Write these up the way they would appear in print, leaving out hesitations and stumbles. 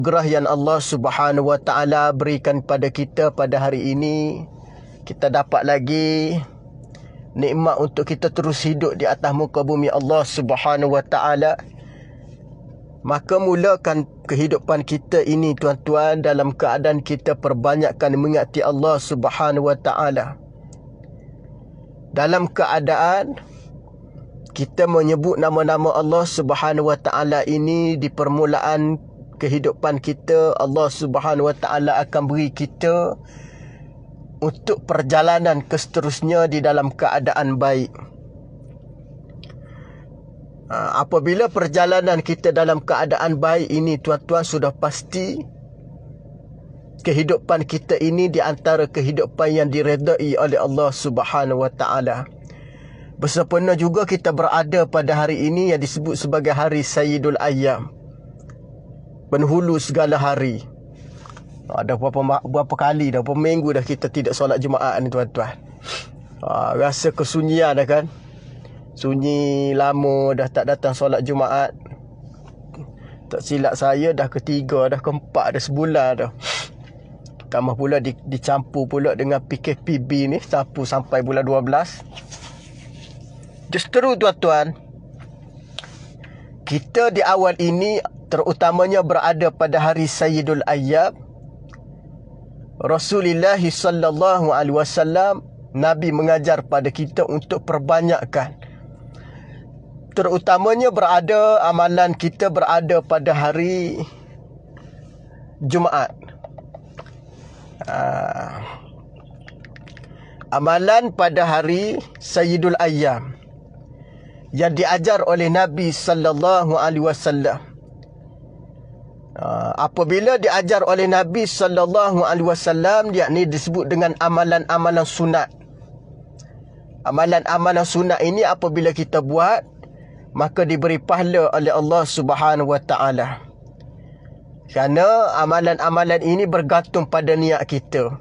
Anugerah yang Allah Subhanahu Wa Taala berikan pada kita pada hari ini, kita dapat lagi nikmat untuk kita terus hidup di atas muka bumi Allah Subhanahu Wa Taala. Maka mulakan kehidupan kita ini tuan-tuan dalam keadaan kita perbanyakkan mengingati Allah Subhanahu Wa Taala. Dalam keadaan kita menyebut nama-nama Allah Subhanahu Wa Taala ini di permulaan kehidupan kita, Allah Subhanahu Wa Taala akan beri kita untuk perjalanan seterusnya di dalam keadaan baik. Apabila perjalanan kita dalam keadaan baik ini, tuan-tuan, sudah pasti kehidupan kita ini di antara kehidupan yang diredai oleh Allah Subhanahu Wa Taala. Bersempena juga kita berada pada hari ini yang disebut sebagai hari Sayyidul Ayyam, penghulu segala hari. Dah berapa kali dah, berapa minggu dah kita tidak solat Jumaat ni tuan-tuan. Rasa kesunyian dah kan. Sunyi lama dah tak datang solat Jumaat. Tak silap saya dah ketiga, dah keempat, dah sebulan dah. Tambah pula dicampur pula dengan PKPB ni sampai bulan 12. Justru tuan-tuan, kita di awal ini terutamanya berada pada hari Sayyidul Ayyam. Rasulullah sallallahu alaihi wasallam, Nabi mengajar pada kita untuk perbanyakkan. Terutamanya amalan kita berada pada hari Jumaat. Amalan pada hari Sayyidul Ayyam yang diajar oleh Nabi sallallahu alaihi wasallam. Apabila diajar oleh Nabi sallallahu alaihi wasallam, yakni disebut dengan amalan-amalan sunat. Amalan-amalan sunat ini apabila kita buat, maka diberi pahala oleh Allah Subhanahu Wa Taala. Kerana amalan-amalan ini bergantung pada niat kita.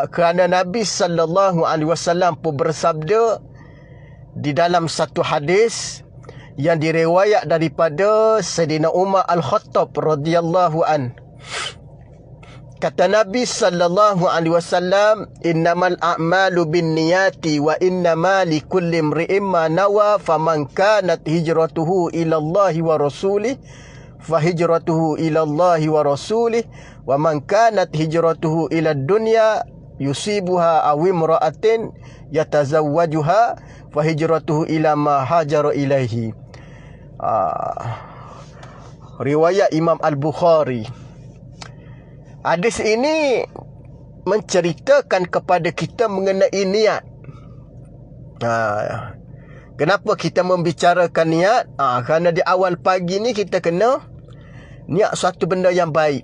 Kerana Nabi sallallahu alaihi wasallam pun bersabda di dalam satu hadis yang diriwayat daripada Sayyidina Umar Al-Khattab radhiyallahu an. Kata Nabi sallallahu alaihi wasallam, "Innamal a'malu binniyati wa innama likulli imri'in ma nawa, faman kanat hijratuhu ila Allah wa rasulih fa hijratuhu ila Allah wa rasulih, wa man kanat hijratuhu ila dunya yusibuha aw imra'atin yatazawwajuha fa hijratuhu ila ma hajara ilaihi." Riwayat Imam Al-Bukhari. Hadis ini menceritakan kepada kita mengenai niat. Kenapa kita membicarakan niat? Kerana di awal pagi ni kita kena niat suatu benda yang baik.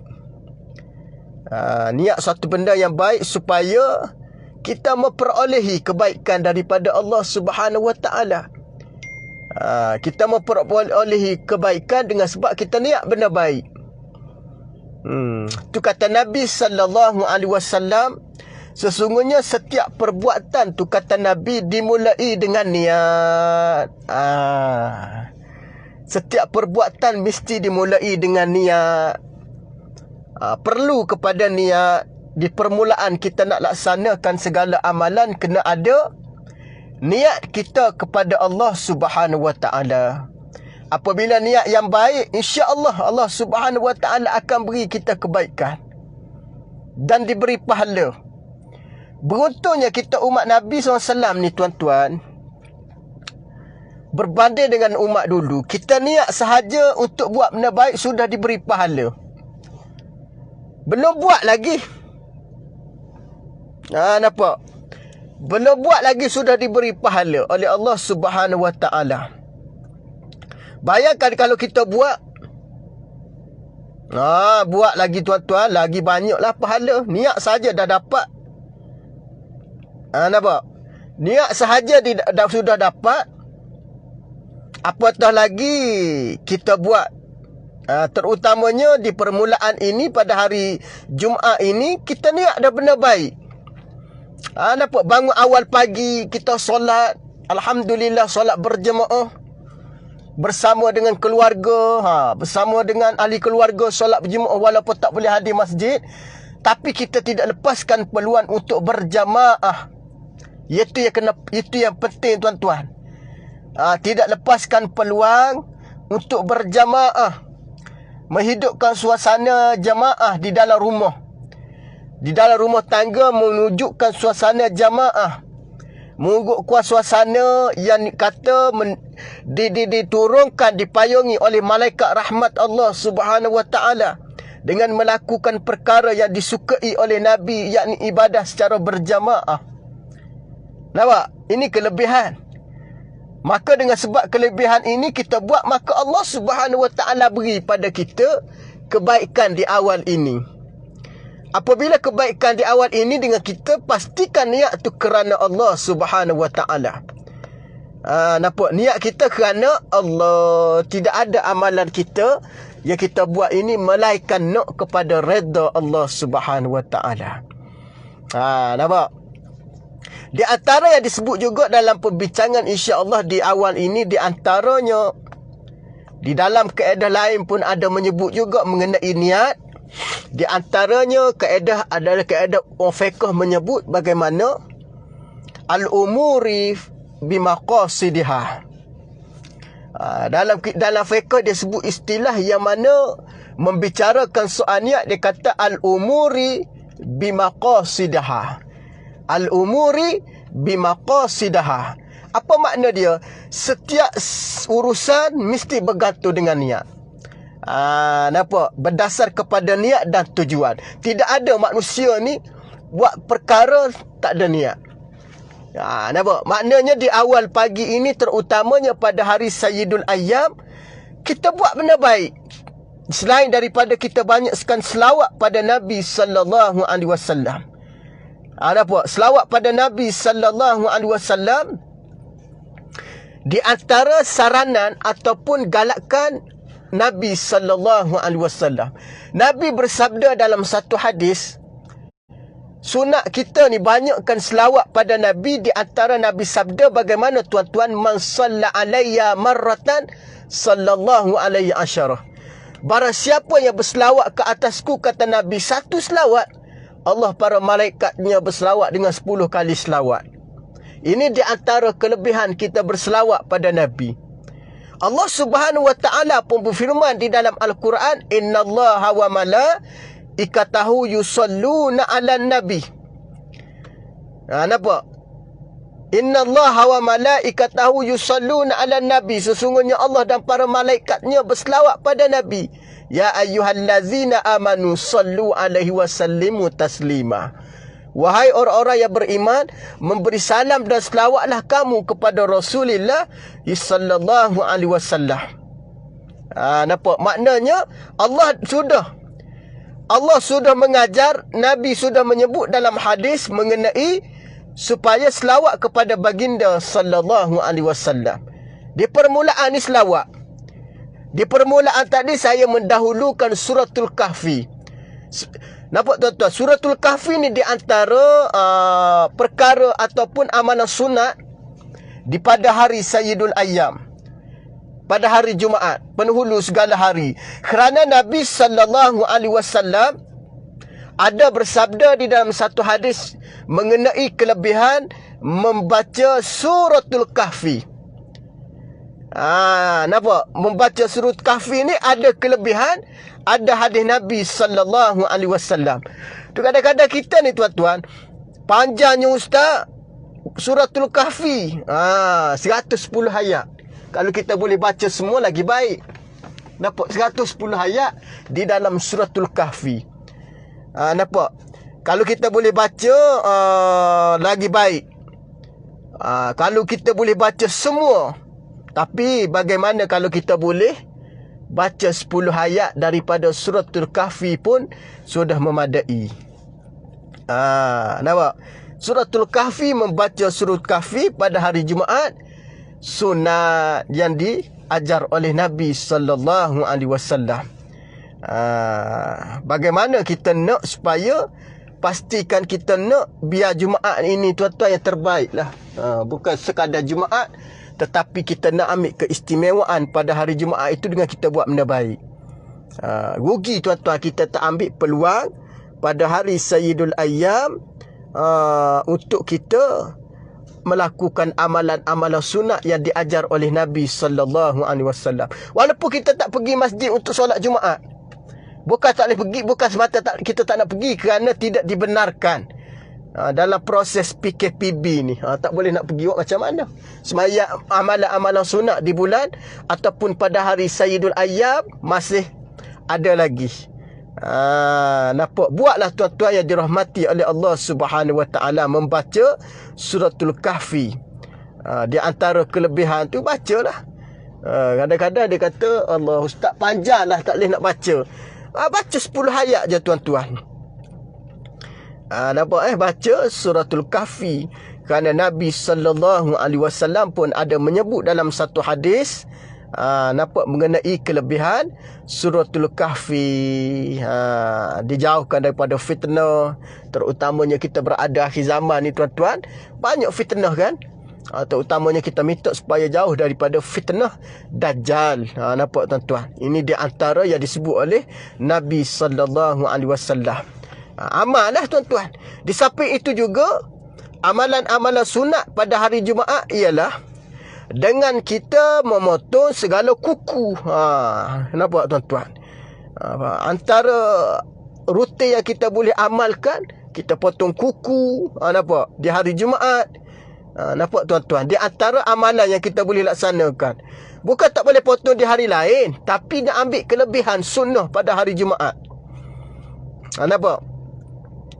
Niat suatu benda yang baik supaya kita memperolehi kebaikan daripada Allah Subhanahu Wa Taala. Kita memperolehi kebaikan dengan sebab kita niat benda baik. Tu kata Nabi sallallahu alaihi wasallam, sesungguhnya setiap perbuatan tu kata Nabi dimulai dengan niat. Setiap perbuatan mesti dimulai dengan niat. Perlu kepada niat. Di permulaan kita nak laksanakan segala amalan, kena ada niat kita kepada Allah Subhanahu Wa Taala. Apabila niat yang baik, insya-Allah Allah Subhanahu Wa Taala akan beri kita kebaikan dan diberi pahala. Beruntungnya kita umat Nabi SAW ni tuan-tuan, berbanding dengan umat dulu, kita niat sahaja untuk buat benda baik sudah diberi pahala. Belum buat lagi. Nampak? Belum buat lagi sudah diberi pahala oleh Allah Subhanahu Wa Taala. Bayangkan kalau kita buat. Buat lagi tuan-tuan, lagi banyaklah pahala. Niat saja dah dapat. Nampak? Niat sahaja sudah dapat. Apatah lagi kita buat. Terutamanya di permulaan ini pada hari Jumaat ini, kita niat dah benda baik. Nampak? Bangun awal pagi, kita solat. Alhamdulillah, solat berjemaah. bersama dengan keluarga, bersama dengan ahli keluarga solat berjemaah walaupun tak boleh hadir masjid, tapi kita tidak lepaskan peluang untuk berjamaah. Itu yang penting tuan-tuan. Tidak lepaskan peluang untuk berjamaah, menghidupkan suasana jamaah di dalam rumah. Di dalam rumah tangga menunjukkan suasana jamaah, menunjukkan suasana yang kata diturunkan, dipayungi oleh malaikat rahmat Allah Subhanahu wa taala dengan melakukan perkara yang disukai oleh Nabi, yakni ibadah secara berjamaah. Nampak? Ini kelebihan. Maka dengan sebab kelebihan ini kita buat, maka Allah Subhanahu wa taala beri pada kita kebaikan di awal ini. Apabila kebaikan di awal ini dengan kita, pastikan niat tu kerana Allah Subhanahu wa taala. Nampak? Niat kita kerana Allah. Tidak ada amalan kita yang kita buat ini melainkan nak kepada redha Allah Subhanahu wa taala. Nampak? Di antara yang disebut juga dalam perbincangan insya-Allah di awal ini, di antaranya di dalam kaedah lain pun ada menyebut juga mengenai niat. Di antaranya kaedah adalah kaedah orang fiqh menyebut bagaimana al-umuri bimaqasidiha. Dalam fiqh dia sebut istilah yang mana membicarakan soal niat, dia kata al-umuri bimaqasidiha. Al-umuri bimaqasidaha. Apa makna dia? Setiap urusan mesti bergantung dengan niat. Nampak? Berdasar kepada niat dan tujuan. Tidak ada manusia ni buat perkara tak ada niat. Nampak? Maknanya di awal pagi ini, terutamanya pada hari Sayyidul Ayyam, kita buat benda baik. Selain daripada kita banyakkan selawat pada Nabi sallallahu alaihi wasallam. Nampak? Selawat pada Nabi sallallahu alaihi wasallam di antara saranan ataupun galakan Nabi sallallahu alaihi wasallam. Nabi bersabda dalam satu hadis, sunat kita ni banyakkan selawat pada Nabi. Di antara Nabi sabda bagaimana tuan-tuan, man salla alayya marratan sallallahu alaihi asyarah. Barang siapa yang berselawat ke atasku, kata Nabi, satu selawat, Allah para malaikatnya berselawat dengan 10 kali selawat. Ini di antara kelebihan kita berselawat pada Nabi. Allah Subhanahu wa taala pun berfirman di dalam Al-Quran, innallaha wa malaikatahu yusalluna 'alan nabi. Nampak? Innallaha wa malaikatahu yusalluna 'alan nabi. Sesungguhnya Allah dan para malaikatnya berselawat pada Nabi. Ya ayyuhallazina amanu sallu alaihi wa sallimu taslima. Wahai orang-orang yang beriman, memberi salam dan selawatlah kamu kepada Rasulullah sallallahu alaihi wasallam. Nampak? Maknanya Allah sudah mengajar, Nabi sudah menyebut dalam hadis mengenai supaya selawat kepada baginda sallallahu alaihi wasallam. Di permulaan ni selawat. Di permulaan tadi saya mendahulukan suratul Kahfi. Nampak tuan-tuan? Suratul Kahfi ni di antara perkara ataupun amalan sunat di pada hari Sayyidul Ayyam, pada hari Jumaat, penghulu segala hari. Kerana Nabi sallallahu alaihi wasallam ada bersabda di dalam satu hadis mengenai kelebihan membaca suratul Kahfi. Nampak? Membaca surah Kahfi ni ada kelebihan, ada hadis Nabi sallallahu alaihi wasallam. Tu kadang-kadang kita ni tuan-tuan, panjangnya ustaz suratul Kahfi, 110 ayat. Kalau kita boleh baca semua lagi baik. Nampak? 110 ayat di dalam suratul Kahfi. Nampak? Kalau kita boleh baca lagi baik. Kalau kita boleh baca semua. Tapi bagaimana kalau kita boleh baca 10 ayat daripada suratul Kahfi pun sudah memadai. Nampak? Suratul Kahfi, membaca surah Kahfi pada hari Jumaat, sunat yang diajar oleh Nabi sallallahu alaihi wasallam. Bagaimana kita nak supaya pastikan kita nak biar Jumaat ini tuan-tuan yang terbaik lah. Bukan sekadar Jumaat, tetapi kita nak ambil keistimewaan pada hari Jumaat itu dengan kita buat benda baik. Rugi tuan-tuan kita tak ambil peluang pada hari Sayyidul Ayyam untuk kita melakukan amalan-amalan sunat yang diajar oleh Nabi sallallahu alaihi wasallam. Walaupun kita tak pergi masjid untuk solat Jumaat. Bukan tak boleh pergi, bukan semata kita tak nak pergi kerana tidak dibenarkan. Dalam proses PKPB ni, tak boleh nak pergi buat macam mana. Sembahyang amalan-amalan sunat di bulan ataupun pada hari Sayyidul Ayyam masih ada lagi. Nampak? Buatlah tuan-tuan yang dirahmati oleh Allah Subhanahu Wa Taala membaca Suratul Kahfi. Di antara kelebihan tu bacalah. Kadang-kadang dia kata, Allah ustaz panjanglah tak boleh nak baca. Baca 10 ayat je tuan-tuan. Nampak baca Suratul Kahfi. Kerana Nabi sallallahu alaihi wasallam pun ada menyebut dalam satu hadis, nampak mengenai kelebihan Suratul Kahfi. Dijauhkan daripada fitnah, terutamanya kita berada akhir zaman ni tuan-tuan, banyak fitnah kan. Terutamanya kita minta supaya jauh daripada fitnah Dajjal. Nampak tuan-tuan, ini di antara yang disebut oleh Nabi sallallahu alaihi wasallam. Amallah tuan-tuan. Di samping itu juga amalan-amalan sunat pada hari Jumaat ialah dengan kita memotong segala kuku. Nampak tuan-tuan? Antara rutin yang kita boleh amalkan, kita potong kuku. Nampak? Di hari Jumaat. Nampak tuan-tuan? Di antara amalan yang kita boleh laksanakan. Bukan tak boleh potong di hari lain, tapi nak ambil kelebihan sunnah pada hari Jumaat. Nampak?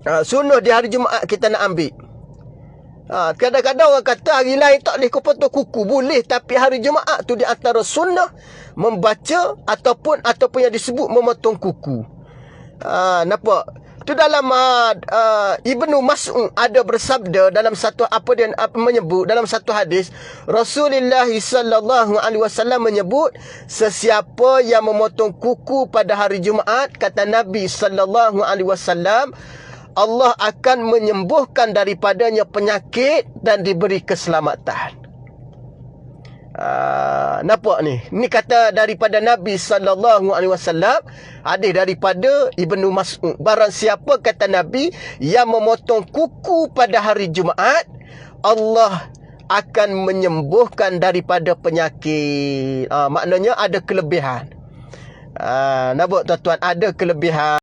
Sunnah di hari Jumaat kita nak ambil. Kadang-kadang orang kata hari lain tak boleh kau potong kuku. Boleh, tapi hari Jumaat tu di antara sunnah membaca ataupun yang disebut memotong kuku. Nampak? Tu dalam Ibnu Mas'ud ada bersabda dalam satu menyebut dalam satu hadis, Rasulullah sallallahu alaihi wasallam menyebut, sesiapa yang memotong kuku pada hari Jumaat, kata Nabi sallallahu alaihi wasallam, Allah akan menyembuhkan daripadanya penyakit dan diberi keselamatan. Nampak ni? Ni kata daripada Nabi sallallahu alaihi wasallam, hadis daripada Ibnu Mas'ud. Barang siapa, kata Nabi, yang memotong kuku pada hari Jumaat, Allah akan menyembuhkan daripada penyakit. Maknanya ada kelebihan. Nampak tuan-tuan, ada kelebihan.